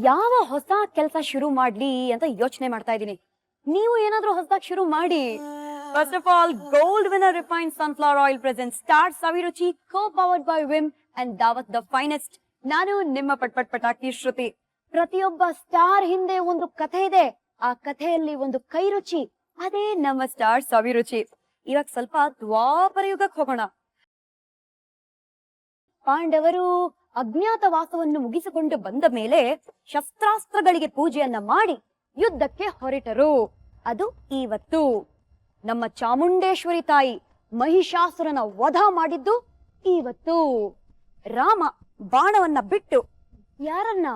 ಯಾವ ಹೊಸ ಕೆಲಸ ಶುರು ಮಾಡ್ಲಿ ಅಂತ ಯೋಚನೆ ಮಾಡ್ತಾ ಇದ್ದೀನಿ. ನೀವು ಏನಾದ್ರೂ ಹೊಸದಾಗಿ ಶುರು ಮಾಡಿ. First of all, gold winner refined sunflower oil present star Saviruchi, co powered by Vim and Daawat the finest. ನಾನು ನಿಮ್ಮ ಪಟಾಕಿ ಶ್ರುತಿ. ಪ್ರತಿಯೊಬ್ಬ ಸ್ಟಾರ್ ಹಿಂದೆ ಒಂದು ಕಥೆ ಇದೆ. ಆ ಕಥೆಯಲ್ಲಿ ಒಂದು ಕೈ ರುಚಿ, ಅದೇ ನಮ್ಮ ಸ್ಟಾರ್ ಸವಿರುಚಿ. ಇವಾಗ ಸ್ವಲ್ಪ ದ್ವಾಪರ ಯುಗಕ್ಕೆ ಹೋಗೋಣ. ಪಾಂಡವರು ಅಜ್ಞಾತವಾಸವನ್ನು ಮುಗಿಸಿಕೊಂಡು ಬಂದ ಮೇಲೆ ಶಸ್ತ್ರಾಸ್ತ್ರಗಳಿಗೆ ಪೂಜೆಯನ್ನ ಮಾಡಿ ಯುದ್ಧಕ್ಕೆ ಹೊರಟರು. ಅದು ಇವತ್ತು. ನಮ್ಮ ಚಾಮುಂಡೇಶ್ವರಿ ತಾಯಿ ಮಹಿಷಾಸುರನ ವಧ ಮಾಡಿದ್ದು ಇವತ್ತು. ರಾಮ ಬಾಣವನ್ನ ಬಿಟ್ಟು ಯಾರನ್ನ,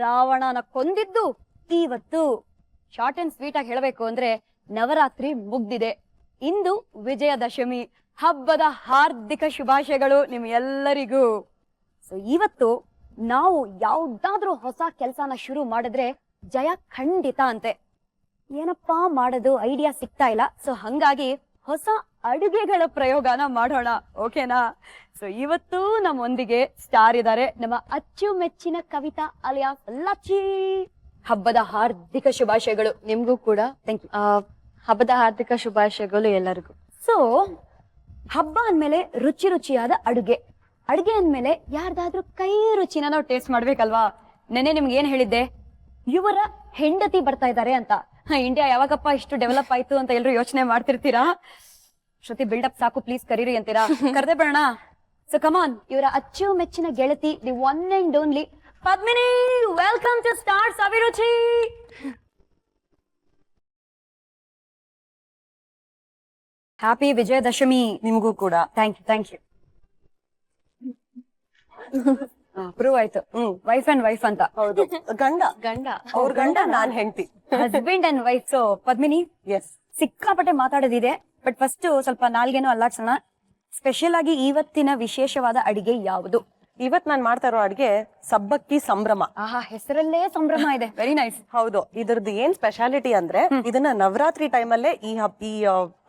ರಾವಣನ ಕೊಂದಿದ್ದು ಇವತ್ತು. ಶಾರ್ಟ್ ಅಂಡ್ ಸ್ವೀಟ್ ಆಗಿ ಹೇಳಬೇಕು ಅಂದ್ರೆ ನವರಾತ್ರಿ ಮುಗ್ದಿದೆ. ಇಂದು ವಿಜಯದಶಮಿ. ಹಬ್ಬದ ಹಾರ್ದಿಕ ಶುಭಾಶಯಗಳು ನಿಮ್ಗೆಲ್ಲರಿಗೂ. ಸೊ ಇವತ್ತು ನಾವು ಯಾವ್ದಾದ್ರೂ ಹೊಸ ಕೆಲಸನ ಶುರು ಮಾಡಿದ್ರೆ ಜಯ ಖಂಡಿತ ಅಂತೆ. ಏನಪ್ಪಾ ಮಾಡೋದು ಐಡಿಯಾ ಸಿಗ್ತಾ ಇಲ್ಲ. ಸೊ ಹಂಗಾಗಿ ಹೊಸ ಅಡುಗೆಗಳ ಪ್ರಯೋಗನ ಮಾಡೋಣ, ಓಕೆನಾ? ಸೊ ಇವತ್ತು ನಮ್ಮೊಂದಿಗೆ ಸ್ಟಾರ್ ಇದ್ದಾರೆ, ನಮ್ಮ ಅಚ್ಚುಮೆಚ್ಚಿನ ಕವಿತಾ ಅಲಿಯಾಸ್ ಲಚ್ಚಿ. ಹಬ್ಬದ ಹಾರ್ದಿಕ ಶುಭಾಶಯಗಳು ನಿಮ್ಗೂ ಕೂಡ. Thank you. ಹಬ್ಬದ ಹಾರ್ದಿಕ ಶುಭಾಶಯಗಳು ಎಲ್ಲರಿಗೂ. ಸೊ ಹಬ್ಬ ಅಂದ್ಮೇಲೆ ರುಚಿ ರುಚಿಯಾದ ಅಡುಗೆ. ಅಡುಗೆ ಅಂದ್ಮೇಲೆ ಯಾರ್ದಾದ್ರೂ ಕೈ ರುಚಿನ ನಾವು ಟೇಸ್ಟ್ ಮಾಡ್ಬೇಕಲ್ವಾ? ನೆನೆ ನಿಮ್ಗೆ ಏನ್ ಹೇಳಿದ್ದೆ, ಇವರ ಹೆಂಡತಿ ಬರ್ತಾ ಇದ್ದಾರೆ ಅಂತ. ಇಂಡಿಯಾ ಯಾವಾಗಪ್ಪ ಇಷ್ಟು ಡೆವಲಪ್ ಆಯ್ತು ಅಂತ ಎಲ್ರು ಯೋಚನೆ ಮಾಡ್ತಿರ್ತೀರಾ. ಶ್ರುತಿ ಬಿಲ್ಡಪ್ ಸಾಕು, ಪ್ಲೀಸ್ ಕರೀರಿ ಅಂತೀರಾ. ಕರೆದೇ ಬೇಡ. ಸೊ ಕಮಾನ್, ಇವರ ಅಚ್ಚುಮೆಚ್ಚಿನ ಗೆಳತಿ, the one and only Padmini. Welcome to star Saviruchi. Happy Vijayadashami ನಿಮಗೂ ಕೂಡ. Thank you, thank you. Prove ಆಯ್ತು. ವೈಫ್ ಅಂಡ್ ವೈಫ್ ಅಂತ. ಹೌದು, ಗಂಡ ಗಂಡ ಅವ್ರ ಗಂಡ, ನಾನ್ ಹೆಂಡತಿ. Husband and wife. So Padmini, yes, ಸಿಕ್ಕಾಪಟ್ಟೆ ಮಾತಾಡೋದಿದೆ, ಬಟ್ ಫಸ್ಟ್ ಸ್ವಲ್ಪ ನಾಲ್ಗೇನೋ ಅಲ್ಲಾಡ್ಸೋಣ. ಸ್ಪೆಷಲ್ ಆಗಿ ಇವತ್ತಿನ ವಿಶೇಷವಾದ ಅಡಿಗೆ ಯಾವುದು? ಇವತ್ ನಾನ್ ಮಾಡ್ತಾ ಇರೋ ಅಡ್ಗೆ ಸಬ್ಬಕ್ಕಿ ಸಂಭ್ರಮ. ಆಹಾ, ಹೆಸರಲ್ಲೇ ಸಂಭ್ರಮ ಇದೆ. Very nice. ಹೌದು, ಇದ್ರದ್ದು ಏನ್ ಸ್ಪೆಷಾಲಿಟಿ ಅಂದ್ರೆ ಇದನ್ನ ನವರಾತ್ರಿ ಟೈಮಲ್ಲೇ ಈ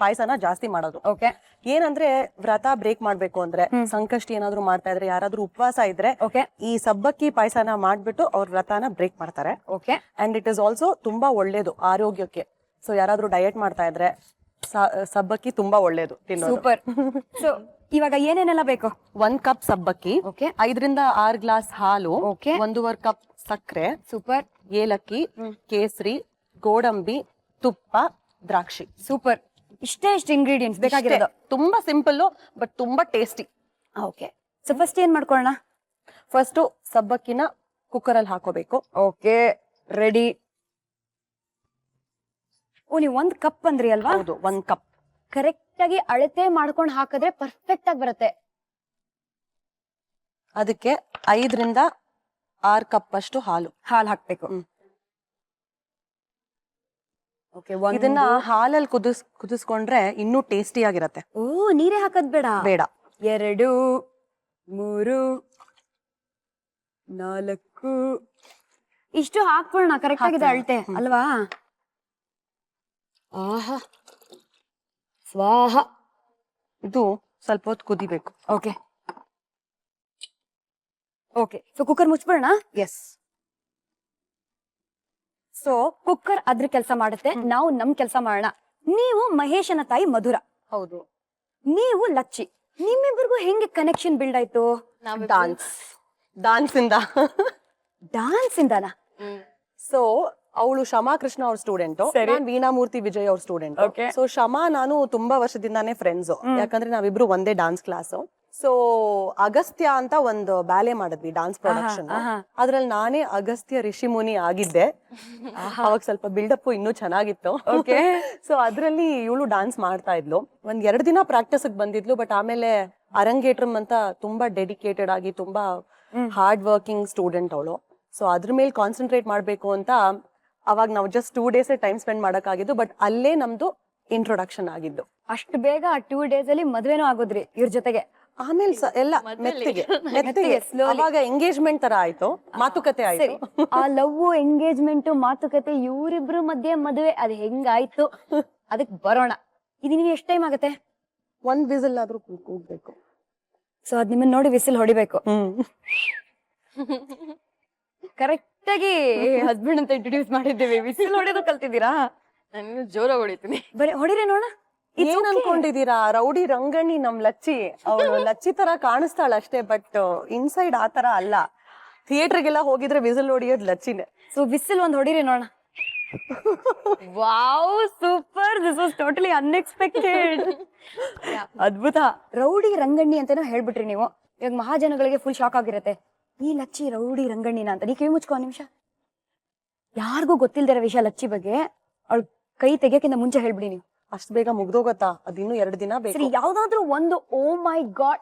ಪಾಯಸನ ಜಾಸ್ತಿ ಮಾಡೋದು. ಓಕೆ. ಏನಂದ್ರೆ ವ್ರತ ಬ್ರೇಕ್ ಮಾಡ್ಬೇಕು ಅಂದ್ರೆ, ಸಂಕಷ್ಟಿ ಏನಾದ್ರು ಮಾಡ್ತಾ ಇದ್ರೆ, ಯಾರಾದ್ರೂ ಉಪವಾಸ ಇದ್ರೆ, ಓಕೆ, ಈ ಸಬ್ಬಕ್ಕಿ ಪಾಯಸನ ಮಾಡ್ಬಿಟ್ಟು ಅವ್ರ ವ್ರತನ ಬ್ರೇಕ್ ಮಾಡ್ತಾರೆ. Okay. And it is also ತುಂಬಾ ಒಳ್ಳೇದು ಆರೋಗ್ಯಕ್ಕೆ. ಸೊ ಯಾರಾದ್ರೂ ಡಯಟ್ ಮಾಡ್ತಾ ಇದ್ರೆ ಸಬ್ಬಕ್ಕಿ ತುಂಬಾ ಒಳ್ಳೇದು ತಿನ್ನೋದು. ಸೂಪರ್. ಸೊ ಇವಾಗ ಏನೇನೆಲ್ಲ ಬೇಕು? 1 ಕಪ್ ಸಬ್ಬಕ್ಕಿ, ಓಕೆ, 5 ರಿಂದ 6 ಗ್ಲಾಸ್ ಹಾಲು, ಓಕೆ, 1.5 ಕಪ್ ಸಕ್ಕರೆ, ಸೂಪರ್, ಏಲಕ್ಕಿ, ಕೇಸರಿ, ಗೋಡಂಬಿ, ತುಪ್ಪ, ದ್ರಾಕ್ಷಿ. ಸೂಪರ್. ಇಷ್ಟೇ ಇಂಗ್ರೀಡಿಯೆಂಟ್ಸ್ ಬೇಕಾಗಿರೋದು. ತುಂಬಾ ಸಿಂಪಲ್ ಬಟ್ ತುಂಬಾ ಟೇಸ್ಟಿ. ಓಕೆ. ಸೊ ಫಸ್ಟ್ ಏನ್ ಮಾಡ್ಕೊಳ್ಳೋಣ? ಫಸ್ಟ್ ಸಬ್ಬಕ್ಕಿನ ಕುಕ್ಕರ್ ಅಲ್ಲಿ ಹಾಕೋಬೇಕು. Okay, ready. ಓ, ನೀವು 1 ಕಪ್ ಅಂದ್ರಿ ಅಲ್ವಾ? ಹೌದು, 1 ಕಪ್. ಕರೆಕ್ಟ್ ಆಗಿ ಅಳತೆ ಮಾಡ್ಕೊಂಡು ಹಾಕಿದ್ರೆ ಪರ್ಫೆಕ್ಟ್ ಆಗಿ ಬರುತ್ತೆ. ಅದಕ್ಕೆ 5 ರಿಂದ 6 ಕಪ್ ಅಷ್ಟು ಹಾಲು ಹಾಕ್ಬೇಕು. ಓಕೆ. ಇದನ್ನ ಹಾಲಲ್ಲಿ ಕುದಿಸ್ಕೊಂಡ್ರೆ ಇನ್ನೂ ಟೇಸ್ಟಿ ಆಗಿರತ್ತೆ. ಓ, ನೀರೇ ಹಾಕೋದ್ ಬೇಡ? ಬೇಡ. 2, 3, 4 ಇಷ್ಟು ಹಾಕೋಣ. ಕರೆಕ್ಟ್ ಆಗಿದೆ ಅಳತೆ ಅಲ್ವಾ? ಆಹಾ, ಸ್ವಾಹ. ಇದು ಸ್ವಲ್ಪ ಹೊತ್ತು ಕುದಿಬೇಕು. Okay, okay. ಸೊ ಕುಕ್ಕರ್ ಮುಚ್ಬಿಡೋಣ. ಎಸ್. ಸೊ ಕುಕ್ಕರ್ ಅದ್ರ ಕೆಲಸ ಮಾಡುತ್ತೆ, ನಾವು ನಮ್ ಕೆಲಸ ಮಾಡೋಣ. ನೀವು ಮಹೇಶನ ತಾಯಿ ಮಧುರ. ಹೌದು. ನೀವು ಲಚ್ಚಿ. ನಿಮ್ಮಿಬ್ಬರಿಗೂ ಹೆಂಗೆ ಕನೆಕ್ಷನ್ ಬಿಲ್ಡ್ ಆಯ್ತು? ಡಾನ್ಸ್ ಇಂದ. ಡಾನ್ಸ್ ಇಂದನಾ? ಸೊ ಅವಳು ಶಮಾ ಕೃಷ್ಣ ಅವ್ರ ಸ್ಟೂಡೆಂಟ್, ನಾನು ವೀಣಾಮೂರ್ತಿ ವಿಜಯ್ ಅವ್ರ ಸ್ಟೂಡೆಂಟ್. ಸೊ ಶಮಾ ನಾನು ತುಂಬಾ ವರ್ಷದಿಂದಾನೇ ಫ್ರೆಂಡ್ಸ್, ಯಾಕಂದ್ರೆ ನಾವಿಬ್ರು ಒಂದೇ ಡಾನ್ಸ್ ಕ್ಲಾಸ್. ಸೊ ಅಗಸ್ತ್ಯ ಅಂತ ಒಂದು ಬ್ಯಾಲೆ ಮಾಡಿದ್ವಿ, ಡಾನ್ಸ್ ಪ್ರೊಡಕ್ಷನ್. ಅದ್ರಲ್ಲಿ ನಾನೇ ಅಗಸ್ತ್ಯ ಋಷಿ ಮುನಿ ಆಗಿದ್ದೆ. ಅವಾಗ ಸ್ವಲ್ಪ ಬಿಲ್ಡಪ್ ಇನ್ನೂ ಚೆನ್ನಾಗಿತ್ತು. ಸೊ ಅದ್ರಲ್ಲಿ ಇವಳು ಡಾನ್ಸ್ ಮಾಡ್ತಾ ಇದ್ಲು. 1-2 ದಿನ ಪ್ರಾಕ್ಟೀಸ್ ಬಂದಿದ್ಲು, ಬಟ್ ಆಮೇಲೆ ಅರಂಗೇಟ್ರಮ್ ಅಂತ ತುಂಬಾ ಡೆಡಿಕೇಟೆಡ್ ಆಗಿ ತುಂಬಾ ಹಾರ್ಡ್ ವರ್ಕಿಂಗ್ ಸ್ಟೂಡೆಂಟ್ ಅವಳು. ಸೊ ಅದ್ರ ಮೇಲೆ ಕಾನ್ಸಂಟ್ರೇಟ್ ಮಾಡ್ಬೇಕು ಅಂತ ಅವಾಗ ನಾವು ಜಸ್ಟ್ 2 ಡೇಸ್ ಟೈಮ್ ಸ್ಪೆಂಡ್ ಮಾಡಕ್ಕಾಗಿದ್ದು, ಬಟ್ ಅಲ್ಲೇ ನಮ್ದು ಇಂಟ್ರೊಡಕ್ಷನ್ ಆಗಿದ್ದು. ಅಷ್ಟು ಬೇಗ ಆ 2 ಡೇಸ್ ಅಲ್ಲಿ ಮದ್ವೆನೂ ಆಗೋದ್ರಿ ಇವ್ರ ಜೊತೆಗೆ? ಆಮೇಲೆ ಎಲ್ಲ ಮೆತ್ತಿಗೆ ಅವಾಗ ಎಂಗೇಜ್ಮೆಂಟ್ ತರ ಆಯ್ತು, ಮಾತುಕತೆ ಆಯ್ತು. ಆ ಲವ್, ಎಂಗೇಜ್ಮೆಂಟ್, ಮಾತುಕತೆ, ಇವರಿಬ್ರು ಮಧ್ಯೆ ಮದುವೆ ಅದ್ ಹೆಂಗಾಯ್ತು ಅದಕ್ ಬರೋಣ. ಇದು ನೀವು ಎಷ್ಟ್ ಟೈಮ್ ಆಗತ್ತೆ? 1 ವಿಸಿಲ್ ಆದ್ರೂ ಕೂಗ್ಬೇಕು. ಸೊ ಅದ್ ನಿಮ್ಮನ್ನ ನೋಡಿ ವಿಸಿಲ್ ಹೊಡಿಬೇಕು. ಕರೆಕ್ಟ್ ಕರೆಕ್ಟ್ ಆಗಿ ಹಸ್ಬೆಂಡ್ ಅಂತ ಇಂಟ್ರೊಡ್ಯೂಸ್ ಮಾಡಿದ್ದೇವೆ. ವಿಸಿಲ್ ಹೊಡೆದು ಕಲ್ತಿದ್ದೀರಾ? ನಾನು ಜೋರಾಗಿ ಹೊಡಿತೀನಿ. ಬರೀ ಹೊಡಿರಿ ನೋಡ. ಏನ್ ಅನ್ಕೊಂಡಿದೀರಾ, ರೌಡಿ ರಂಗಣ್ಣಿ ನಮ್ ಲಚ್ಚಿ, ಅವಳು ಲಚ್ಚಿ ತರ ಕಾಣಿಸ್ತಾಳ ಅಷ್ಟೇ, ಬಟ್ ಇನ್ಸೈಡ್ ಆ ತರ ಅಲ್ಲ. ಥಿಯೇಟರ್ಗೆಲ್ಲ ಹೋಗಿದ್ರೆ ವಿಸಿಲ್ ಹೊಡಿಯೋದ್ ಲಚ್ಚಿನೇ. ಸೊ ವಿಸಿಲ್ ಒಂದ್ ಹೊಡಿರಿ ನೋಡ. Wow, super, this was totally unexpected. ಅದ್ಭುತ. ರೌಡಿ ರಂಗಣ್ಣಿ ಅಂತಾನೂ ಹೇಳ್ಬಿಟ್ರಿ ನೀವು. ಇವಾಗ ಮಹಾಜನಗಳಿಗೆ ಫುಲ್ ಶಾಕ್ ಆಗಿರತ್ತೆ, ಈ ಲಚ್ಚಿ ರೌಡಿ ರಂಗಣ್ಣಿನ ಅಂತ. ನೀ ಕಿವಿ ಮುಚ್ಕೋ ಒಂದ್ ನಿಮಿಷ. ಯಾರಿಗೂ ಗೊತ್ತಿಲ್ದಿರೋ ವಿಷಯ ಲಚ್ಚಿ ಬಗ್ಗೆ ಅವಳು ಕೈ ತೆಗಿಯಕ್ಕಿಂತ ಮುಂಚೆ ಹೇಳ್ಬಿಡಿ ನೀವು. ಅಷ್ಟ್ ಬೇಗ ಮುಗ್ದೋಗತ್ತಾ? ಅದಿನ್ನು 2 ದಿನ ಬೇಕು. ಸರಿ, ಯಾವ್ದಾದ್ರು ಒಂದು ಓ ಮೈ ಗಾಡ್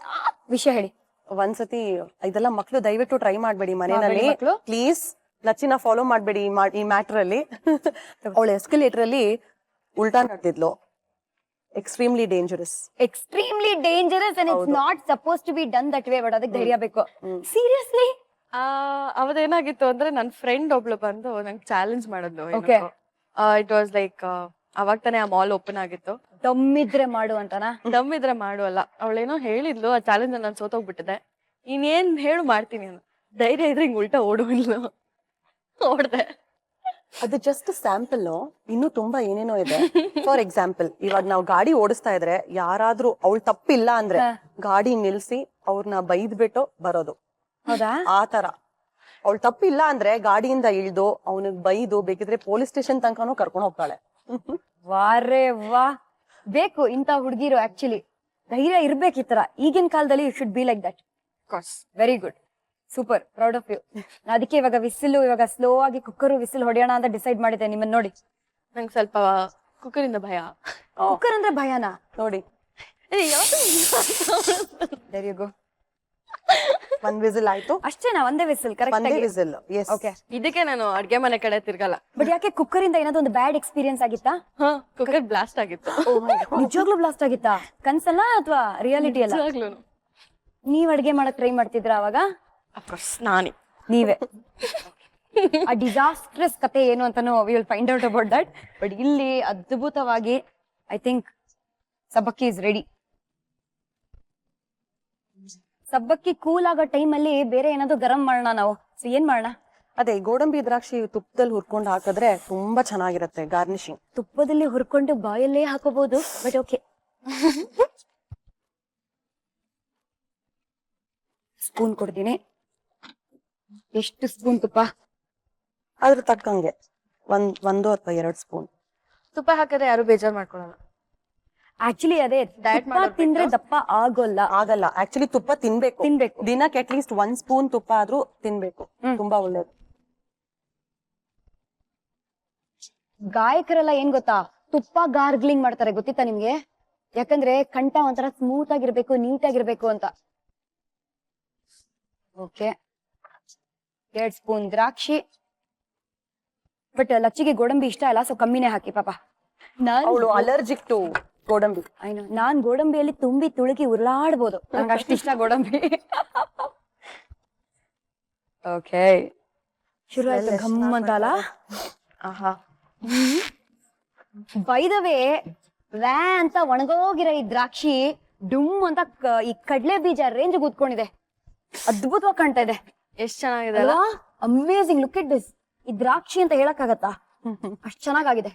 ವಿಷಯ ಹೇಳಿ. ಒಂದ್ಸತಿ ಇದೆಲ್ಲ ಮಕ್ಳು ದಯವಿಟ್ಟು ಟ್ರೈ ಮಾಡ್ಬೇಡಿ ಮನೆಯಲ್ಲಿ ಮಕ್ಳು? ಪ್ಲೀಸ್. ಲಚ್ಚಿನ ಫಾಲೋ ಮಾಡ್ಬೇಡಿ ಈ ಮ್ಯಾಟರ್ ಅಲ್ಲಿ. ಅವಳು ಎಸ್ಕಲೇಟರ್ ಅಲ್ಲಿ ಉಲ್ಟಾ ನಡೆದಿದ್ಲು. Extremely dangerous. Extremely dangerous and it's not suppose to be done that way. But ಅದಕ್ಕೆ ಧೈರ್ಯ ಬೇಕು. ಸೀರಿಯಸ್ಲಿ ಅವತ್ತೇನಾಗಿತ್ತು ಅಂದ್ರೆ ನನ್ನ ಫ್ರೆಂಡ್ ಒಬ್ಳು ಬಂದು ನಂಗೆ ಚಾಲೆಂಜ್ ಮಾಡಿದ್ಲು. Okay. ಇಟ್ ವಾಸ್ ಲೈಕ್ ಅವಾಗ ತಾನೇ ಆ ಮಾಲ್ ಓಪನ್ ಆಗಿತ್ತು. ದಮ್ಮಿದ್ರೆ ಮಾಡು ಅಂತನಾ? ದಮ್ಮಿದ್ರೆ ಮಾಡುವಲ್ಲ, ಅವಳೇನೋ ಹೇಳಿದ್ಲು. ಆ ಚಾಲೆಂಜ್ ನಾನು ಸೋತೋಗ್ಬಿಟ್ಟಿದೆ. ಇನ್ನೇನ್ ಹೇಳು ಮಾಡ್ತೀನಿ ಅಂತ. ಧೈರ್ಯ ಇದ್ರೆ ಹಿಂಗ್ ಉಲ್ಟಾ ಓಡುವಿಲ್ಲ, ಓಡ್ದೆ. ಅದು ಜಸ್ಟ್ ಸ್ಯಾಂಪಲ್. ಇನ್ನು ತುಂಬಾ ಏನೇನೋ ಇದೆ. ಫಾರ್ ಎಕ್ಸಾಂಪಲ್, ಇವಾಗ ನಾವು ಗಾಡಿ ಓಡಿಸ್ತಾ ಇದ್ರೆ ಯಾರಾದ್ರೂ ಅವಳು ತಪ್ಪಿಲ್ಲ ಅಂದ್ರೆ ಗಾಡಿ ನಿಲ್ಸಿ ಅವ್ರನ್ನ ಬೈದ್ಬಿಟ್ಟು ಬರೋದು. ಹೌದಾ? ಆ ತರ. ಅವಳು ತಪ್ಪಿಲ್ಲ ಅಂದ್ರೆ ಗಾಡಿಯಿಂದ ಇಳ್ದು ಅವನಿಗೆ ಬೈದು ಬೇಕಿದ್ರೆ ಪೊಲೀಸ್ ಸ್ಟೇಷನ್ ತನಕನೂ ಕರ್ಕೊಂಡು ಹೋಗ್ತಾಳೆ. ವಾರೇ ವಾ, ಬೇಕು ಇಂತ ಹುಡುಗಿರು. ಆಕ್ಚುಲಿ ಧೈರ್ಯ ಇರ್ಬೇಕು ಈ ತರ. ಈಗಿನ ಕಾಲದಲ್ಲಿ you should be like that. Very good, super, proud of you. ಅದಕ್ಕೆ ಇವಾಗ ವಿಸಿಲ್, ಇವಾಗ ಸ್ಲೋ ಆಗಿ ಕುಕ್ಕರ್ ವಿಸಿಲ್ ಹೊಡೆಯೋಣ ಅಂತ ಡಿಸೈಡ್ ಮಾಡಿದೆ ನಿಮ್ಮನ್ನ ನೋಡಿ. ನಂಗೆ ಸ್ವಲ್ಪ ಕುಕ್ಕರಿಂದ ಭಯ. ಕುಕ್ಕರ್ ಅಂದ್ರೆ ಭಯನಾ? ನೋಡಿ, ದೇರ್ ಯು ಗೋ. ಒಂದ್ ವಿಸಿಲ್ ಆಯ್ತು ಅಷ್ಟೇನಾ? ಒಂದೇ ವಿಸಿಲ್? ಒಂದೇ ಕರೆಕ್ಟ್. ವಿಸಿಲ್. ಎಸ್. ಓಕೆ. ಇದಕ್ಕೆ ನಾನು ಅಡ್ಗೆ ಮನೆ ಕಡೆ ತಿರ್ಗಲ್ಲ. ಬಟ್ ಯಾಕೆ ಕುಕ್ಕರ್ ಇಂದ ಏನಾದ್ರು ಒಂದು ಬ್ಯಾಡ್ ಎಕ್ಸ್ಪೀರಿಯನ್ಸ್ ಆಗಿತ್ತಾ? ಕುಕ್ಕರ್ ಬ್ಲಾಸ್ಟ್ ಆಗಿತ್ತು. ನಿಜವಾಗ್ಲೂ ಬ್ಲಾಸ್ಟ್ ಆಗಿತ್ತಾ? ಕನ್ಸಲ್ಲ ಅಥವಾ ರಿಯಾಲಿಟಿ ಅಲ್ಲ? ನಿಜವಾಗ್ಲೂನು. ನೀವ್ ಅಡ್ಗೆ ಮಾಡಕ್ ಟ್ರೈ ಮಾಡ್ತಿದ್ರ ಅವಾಗ? ಅಫ್ಕೋರ್ಸ್ ನಾನೇ. ನೀವೇ. ಆ ಡಿಸಾಸ್ಟ್ರಸ್ ಕತೆ ಏನು ಅಂತಾನು we will find out about that. But ಇಲ್ಲಿ ಅದ್ಭುತವಾಗಿ ಐ ಥಿಂಕ್ ಸಬ್ಬಕ್ಕಿ ಇಸ್ ರೆಡಿ. ಸಬ್ಬಕ್ಕಿ ಕೂಲ್ ಆಗೋ ಟೈಮ್ ಅಲ್ಲಿ ಬೇರೆ ಏನಾದ್ರು ಗರಂ ಮಾಡೋಣ ನಾವು. ಸೊ ಏನ್ ಮಾಡೋಣ? ಅದೇ ಗೋಡಂಬಿ ದ್ರಾಕ್ಷಿ ತುಪ್ಪದಲ್ಲಿ ಹುರ್ಕೊಂಡು ಹಾಕಿದ್ರೆ ತುಂಬಾ ಚೆನ್ನಾಗಿರುತ್ತೆ ಗಾರ್ನಿಶಿಂಗ್. ತುಪ್ಪದಲ್ಲಿ ಹುರ್ಕೊಂಡು ಬಾಯಲ್ಲೇ ಹಾಕೋಬಹುದು. But okay. ಸ್ಪೂನ್ ಕೊಡ್ತೀನಿ. ಎಷ್ಟು ಸ್ಪೂನ್ ತುಪ್ಪ? ಅದ್ರ ತಕ್ಕಂಗೆ ಒಂದು ಅಥವಾ 2 ಸ್ಪೂನ್ ತುಪ್ಪ ಹಾಕಿದ್ರೆ ಯಾರು ಬೇಜಾರ್ ಮಾಡ್ಕೊಳಲ್ಲ. ಆಕ್ಚುಲಿ ಅದೇ ತುಪ್ಪ ತಿಂದ್ರೆ ದಪ್ಪ ಆಗೋಲ್ಲ. ಆಗಲ್ಲ. ಆಕ್ಚುಲಿ ತುಪ್ಪ ತಿನ್ಬೇಕು. ದಿನಕ್ಕೆ ಅಟ್ಲೀಸ್ಟ್ 1 ಸ್ಪೂನ್ ತುಪ್ಪ ಆದ್ರೂ ತಿನ್ಬೇಕು. ತುಂಬಾ ಒಳ್ಳೇದು. ಗಾಯಕರೆಲ್ಲ ಏನ್ ಗೊತ್ತಾ, ತುಪ್ಪ ಗಾರ್ಗ್ಲಿಂಗ್ ಮಾಡ್ತಾರೆ, ಗೊತ್ತಿತ್ತಾ ನಿಮ್ಗೆ? ಯಾಕಂದ್ರೆ ಕಂಠ ಒಂಥರ ಸ್ಮೂತ್ ಆಗಿರ್ಬೇಕು, ನೀಟ್ ಆಗಿರ್ಬೇಕು ಅಂತ. ಓಕೆ, 2 ಸ್ಪೂನ್ ದ್ರಾಕ್ಷಿ. ಬಟ್ ಲಚ್ಚಿಗೆ ಗೋಡಂಬಿ ಇಷ್ಟ ಅಲ್ಲ, ಸೊ ಕಮ್ಮಿನೇ ಹಾಕಿ ಪಾಪ. ಅವಳು ಅಲರ್ಜಿಕ್ ಟು ಗೋಡಂಬಿ. ನಾನ್ ಗೋಡಂಬಿಯಲ್ಲಿ ತುಂಬಿ ತುಳುಕಿ ಉರುಳಾಡ್ಬೋದು. ನಂಗೆ ಅಷ್ಟಿಷ್ಟ ಗೋಡಂಬಿ. ಓಕೆ, ಶುರು ಆಯ್ತು ಗಮ್ಮಂತಲ್ಲ. ಆಹಾ. ಬೈ ದ ವೇ, ವ್ಯಾ ಅಂತ ಒಣಗೋಗಿರೋ ಈ ದ್ರಾಕ್ಷಿ ಡುಮ್ ಅಂತ ಈ ಕಡ್ಲೆ ಬೀಜ ರೇಂಜ್ ಕೂತ್ಕೊಂಡಿದೆ. ಅದ್ಭುತವಾಗಿ ಕಾಣ್ತಾ ಇದೆ. ಎಷ್ಟ್ ಚೆನ್ನಾಗಿದೆ ಅಲ್ಲ? ಅಮೇಸಿಂಗ್. Look it this. ಈ ದ್ರಾಕ್ಷಿ ಅಂತ ಹೇಳಕ್ ಆಗತ್ತಾ? ಅಷ್ಟ್ ಚೆನ್ನಾಗಿದೆ.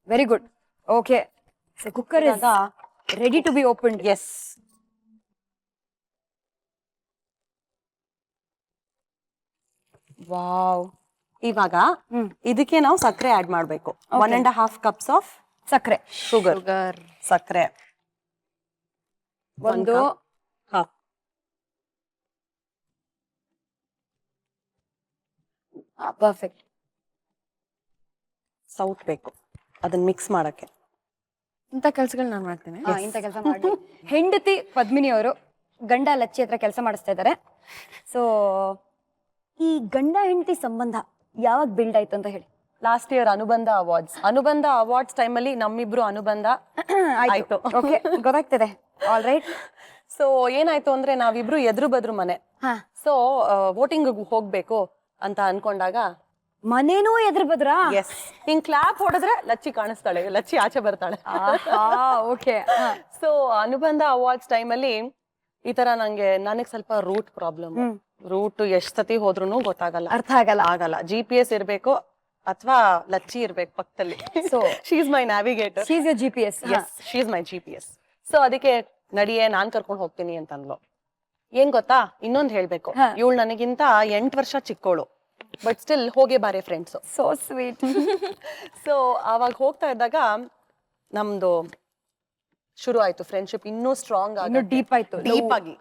Very good. Okay, so cooker is ready to be opened. Yes. Wow. ಇವಾಗ ಇದಕ್ಕೆ ನಾವು ಸಕ್ಕರೆ ಆಡ್ ಮಾಡ್ಬೇಕು. 1.5 cups ಆಫ್ ಸಕ್ಕರೆ, ಶುಗರ್, ಸಕ್ಕರೆ ಒಂದು. ಪರ್ಫೆಕ್ಟ್. ಸೌಟ್ ಬೇಕು ಅದನ್ನ ಮಿಕ್ಸ್ ಮಾಡಕ್ಕೆ. ಇಂಥ ಕೆಲ್ಸಗಳು ನಾನು ಮಾಡ್ತೇನೆ. ಇಂಥ ಕೆಲಸ ಮಾಡಿ. ಹೆಂಡತಿ ಪದ್ಮಿನಿ ಅವರು ಗಂಡ ಲಚ್ಚಿ ಹತ್ರ ಕೆಲಸ ಮಾಡಿಸ್ತಾ ಇದ್ದಾರೆ. ಸೊ ಈ ಗಂಡ ಹೆಂಡತಿ ಸಂಬಂಧ ಯಾವಾಗ ಬಿಲ್ಡ್ ಆಯ್ತು ಅಂತ ಹೇಳಿ. ಲಾಸ್ಟ್ ಇಯರ್ ಅನುಬಂಧ ಅವಾರ್ಡ್ಸ್ ಟೈಮ್ ಅಲ್ಲಿ ನಮ್ಮಿಬ್ರು ಅನುಬಂಧ ಆಯ್ತು. ಓಕೆ, ಗೊತ್ತಾಗ್ತದೆ. All right. ಸೊ ಏನಾಯ್ತು ಅಂದ್ರೆ ನಾವಿಬ್ರು ಎದುರು ಬದ್ರು ಮನೆ. ಸೊ ವೋಟಿಂಗ್ ಹೋಗ್ಬೇಕು ಅಂತ ಅನ್ಕೊಂಡಾಗ ಮನೇನೂ ಎದುರು ಬದ್ರಾ? ಎಸ್. ಹಿಂಗ್ ಕ್ಲಾಪ್ ಹೊಡೆದ್ರೆ ಲಚ್ಚಿ ಕಾಣಿಸ್ತಾಳೆ, ಲಚ್ಚಿ ಆಚೆ ಬರ್ತಾಳೆ. ಓಕೆ. ಸೊ ಅನುಬಂಧ ಅವಾರ್ಡ್ಸ್ ಟೈಮ್ ಅಲ್ಲಿ ಈ ತರ ನನಗ್ ಸ್ವಲ್ಪ ರೂಟ್ ಪ್ರಾಬ್ಲಮ್. ರೂಟ್ ಎಷ್ಟ್ ಸತಿ ಹೋದ್ರೂ ಗೊತ್ತಾಗಲ್ಲ, ಅರ್ಥ ಆಗಲ್ಲ. ಆಗಲ್ಲ. GPS ಇರ್ಬೇಕು ಅಥವಾ ಲಚ್ಚಿ ಇರ್ಬೇಕು ಪಕ್ಕದಲ್ಲಿ. So she is my navigator. She's your GPS. She is my GPS. So ಅದಕ್ಕೆ ನಡಿಯೇ ನಾನ್ ಕರ್ಕೊಂಡು ಹೋಗ್ತೀನಿ ಅಂತಂದ್ಲು. ಏನ್ ಗೊತ್ತಾ, ಇನ್ನೊಂದ್ ಹೇಳ್ಬೇಕು, ಇವಳು ನನಗಿಂತ 8 ವರ್ಷ ಚಿಕ್ಕೋಳು, ಬಟ್ ಸ್ಟಿಲ್ ಹೋಗೇ ಬಾರೆ ಫ್ರೆಂಡ್ಸ್. So sweet. ಸೊ ಅವಾಗ ಹೋಗ್ತಾ ಇದ್ದಾಗ ನಮ್ದು ಶುರು ಆಯ್ತು ಫ್ರೆಂಡ್ಶಿಪ್, ಇನ್ನೂ ಸ್ಟ್ರಾಂಗ್ ಆಗಿ, ಡೀಪ್ ಆಯ್ತು, ಡೀಪ್ ಆಗಿ.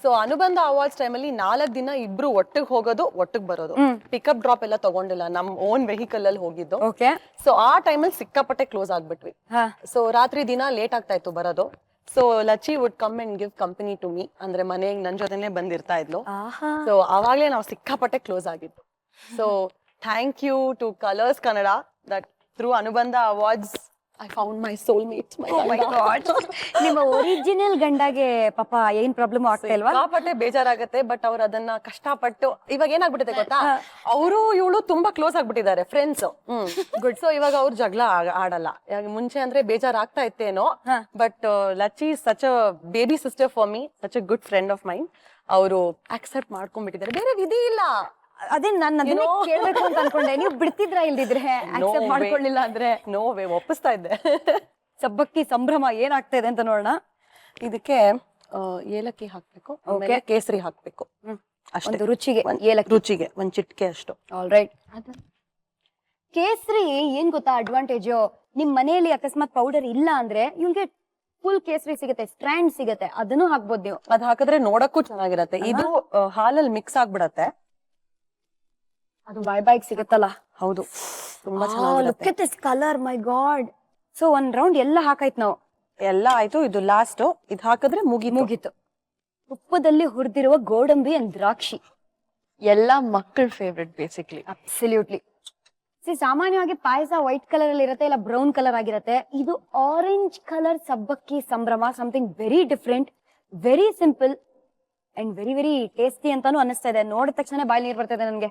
ಸೊ ಅನುಬಂಧ ಅವಾರ್ಡ್ಸ್ ಟೈಮಲ್ಲಿ 4 ದಿನ ಇಬ್ರು ಒಟ್ಟಿಗೆ ಹೋಗೋದು, ಒಟ್ಟಿಗೆ ಬರೋದು. ಪಿಕಪ್ ಡ್ರಾಪ್ ಎಲ್ಲ ತಗೊಂಡಿಲ್ಲ, ನಮ್ ಓನ್ ವೆಹಿಕಲ್ ಅಲ್ಲಿ ಹೋಗಿದ್ದು. ಓಕೆ. ಸೊ ಆ ಟೈಮಲ್ಲಿ ಸಿಕ್ಕಾಪಟ್ಟೆ ಕ್ಲೋಸ್ ಆಗ್ಬಿಟ್ವಿ. ಸೊ ರಾತ್ರಿ ದಿನ ಲೇಟ್ ಆಗ್ತಾ ಇತ್ತು ಬರೋದು. So Lacchi would come and give company to me, ಅಂದ್ರೆ ಮನೆಗೆ ನನ್ ಜೊತೆನೆ ಬಂದಿರ್ತಾ ಇದ್ಲು. ಸೊ ಅವಾಗ್ಲೇ ನಾವು ಸಿಕ್ಕಾಪಟ್ಟೆ ಕ್ಲೋಸ್ ಆಗಿದ್ದು. So thank you to Colors Kannada that through Anubandha awards I found my soulmate. Oh my God. ನಿಮ್ಮ ಒರಿಜಿನಲ್ ಗಂಡಗೆ ಪಾಪ ಏನ್ ಪ್ರಾಬ್ಲಮ್ ಆಗ್ತಾ ಇಲ್ವಾ? ಸಿಕ್ಕಾಪಟ್ಟೆ ಬೇಜಾರಾಗತ್ತೆ, ಬಟ್ ಅವ್ರು ಅದನ್ನ ಕಷ್ಟಪಟ್ಟು, ಇವಾಗ ಏನಾಗ್ಬಿಟ್ಟಿದೆ ಗೊತ್ತಾ, ಅವರು ಇವಳು ತುಂಬಾ ಕ್ಲೋಸ್ ಆಗ್ಬಿಟ್ಟಿದ್ದಾರೆ ಫ್ರೆಂಡ್ಸ್. ಗುಡ್. ಸೊ ಇವಾಗ ಅವ್ರು ಜಗಳ ಆಡಲ್ಲ. ಮುಂಚೆ ಅಂದ್ರೆ ಬೇಜಾರಾಗ್ತಾ ಇತ್ತೇನೋ, but Lachchi such a baby sister for me, such a good friend of mine. ಅವರು ಆಕ್ಸೆಪ್ಟ್ ಮಾಡ್ಕೊಂಡ್ಬಿಟ್ಟಿದ್ದಾರೆ, ಬೇರೆ ವಿಧಿ ಇಲ್ಲ. ಅದೇ ನಾನು ಅದನ್ನೇ ಕೇಳ್ಬೇಕು ಅಂತ ಅನ್ಕೊಂಡೆ, ನೀವು ಬಿಡ್ತಿದ್ರ ಇಲ್ದಿದ್ರೆ ಆಕ್ಸೆಪ್ಟ್ ಮಾಡ್ಕೊಳ್ಳಿಲ್ಲ ಅಂದ್ರೆ? ನೋ ವೇ, ಒಪ್ಪಿಸ್ತಾ ಇದ್ದೆ. ಸಬ್ಬಕ್ಕಿ ಸಂಭ್ರಮ ಏನಾಗ್ತಾ ಇದೆ ಅಂತ ನೋಡೋಣ. ಇದಕ್ಕೆ ಏಲಕ್ಕಿ ಹಾಕ್ಬೇಕು, ಆಮೇಲೆ ಕೇಸರಿ ಹಾಕ್ಬೇಕು ಅಷ್ಟೇ. ಒಂದು ರುಚಿಗೆ ಏಲಕ್ಕಿ, ರುಚಿಗೆ ಒಂದ್ ಚಿಟ್ಕೆ ಅಷ್ಟು. All right. ಕೇಸರಿ ಏನ್ ಗೊತ್ತಾ ಅಡ್ವಾಂಟೇಜ್, ನಿಮ್ ಮನೆಯಲ್ಲಿ ಅಕಸ್ಮಾತ್ ಪೌಡರ್ ಇಲ್ಲ ಅಂದ್ರೆ ಇವ್ಗೆ ಫುಲ್ ಕೇಸರಿ ಸಿಗುತ್ತೆ, ಸ್ಟ್ರ್ಯಾಂಡ್ ಸಿಗುತ್ತೆ, ಅದನ್ನು ಹಾಕ್ಬೋದು ನೀವು. ಅದ್ ಹಾಕಿದ್ರೆ ನೋಡಕ್ಕೂ ಚೆನ್ನಾಗಿರತ್ತೆ. ಇದು ಹಾಲಲ್ಲಿ ಮಿಕ್ಸ್ ಆಗ್ಬಿಡತ್ತೆ, ಅದು ಬಾಯ್ ಸಿಗುತ್ತಲ್ಲ. ಹೌದು, ತುಂಬಾ look at this colour, my god. So ಒಂದ್ ರೌಂಡ್ ಎಲ್ಲ ಹಾಕಾಯ್ತು ನಾವು. ಎಲ್ಲ ಆಯ್ತು, ಇದು ಲಾಸ್ಟ್. ಇದು ಹಾಕಿದ್ರೆ ಮುಗೀತು. ತುಪ್ಪದಲ್ಲಿ ಹುರಿದಿರುವ ಗೋಡಂಬಿ ಅಂಡ್ ದ್ರಾಕ್ಷಿ ಎಲ್ಲಾ ಮಕ್ಕಳ ಫೇವ್ರೆಟ್ ಬೇಸಿಕ್ಲಿ. ಅಬ್ಸಲ್ಯೂಟ್ಲಿ. ಸಾಮಾನ್ಯವಾಗಿ ಪಾಯಸ ವೈಟ್ ಕಲರ್ ಅಲ್ಲಿ ಇರುತ್ತೆ, ಇಲ್ಲ ಬ್ರೌನ್ ಕಲರ್ ಆಗಿರುತ್ತೆ. ಇದು ಆರೆಂಜ್ ಕಲರ್ ಸಬ್ಬಕ್ಕಿ ಸಂಭ್ರಮ, something very different, very simple and very very tasty ಅಂತಾನು ಅನಿಸ್ತಾ ಇದೆ. ನೋಡಿದ ತಕ್ಷಣ ಬಾಯಿ ನೀರ್ ಬರ್ತಾ ಇದೆ ನನ್ಗೆ.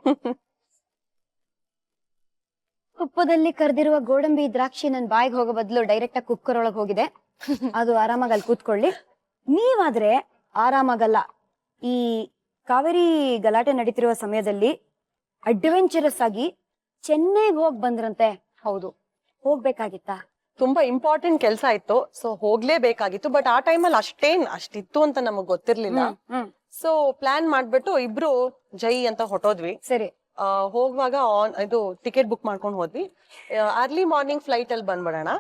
ತುಪ್ಪದಲ್ಲಿ ಕರೆದಿರುವ ಗೋಡಂಬಿ ದ್ರಾಕ್ಷಿ ನನ್ ಬಾಯಿಗೆ ಹೋಗೋ ಬದಲು ಡೈರೆಕ್ಟ್ ಆಗಿ ಕುಕ್ಕರ್ ಒಳಗೆ ಹೋಗಿದೆ. ಅದು ಆರಾಮಾಗಿ ಅಲ್ಲಿ ಕೂತ್ಕೊಳ್ಳಿ. ನೀವಾದ್ರೆ ಆರಾಮಾಗಲ್ಲ. ಈ ಕಾವೇರಿ ಗಲಾಟೆ ನಡೀತಿರುವ ಸಮಯದಲ್ಲಿ ಅಡ್ವೆಂಚರಸ್ ಆಗಿ ಚೆನ್ನೈಗೆ ಹೋಗ್ ಬಂದ್ರಂತೆ. ಹೌದು, ಹೋಗ್ಬೇಕಾಗಿತ್ತಾ? ತುಂಬಾ ಇಂಪಾರ್ಟೆಂಟ್ ಕೆಲಸ ಇತ್ತು, ಸೊ ಹೋಗ್ಲೇಬೇಕಾಗಿತ್ತು. ಬಟ್ ಆ ಟೈಮಲ್ಲಿ ಅಷ್ಟಿತ್ತು ಅಂತ ನಮಗ್ ಗೊತ್ತಿರ್ಲಿಲ್ಲ. ಸೊ ಪ್ಲಾನ್ ಮಾಡ್ಬಿಟ್ಟು ಇಬ್ರು ಜೈ ಅಂತ ಹೊಟ್ಟೋದ್ವಿ. ಸರಿ. ಹೋಗುವಾಗ ಇದು ಟಿಕೆಟ್ ಬುಕ್ ಮಾಡ್ಕೊಂಡು ಹೋದ್ವಿ. ಅರ್ಲಿ ಮಾರ್ನಿಂಗ್ ಫ್ಲೈಟ್ ಅಲ್ಲಿ ಬಂದ್ಬಿಡೋಣ,